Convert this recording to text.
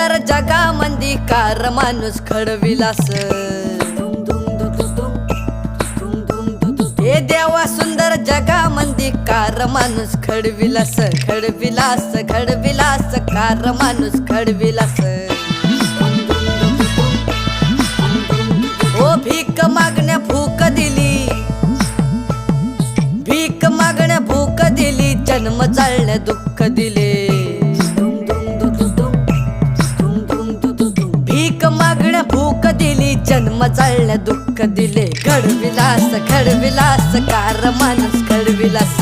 सुंदर जगामंदी कार माणूस खडविलास हे देवा सुंदर जगामंदी कार माणूस खडविलास खडविलास खडविलास कार माणूस खडविलास ओ भीक मागण्या भूक दिली भीक मागण्या भूक दिली जन्म जाळण्या दुःख दिले भीक मागण्या भूक दिली जन्म जाळण्या दुःख दिले खडविलास खडविलास कार माणूस खडविलास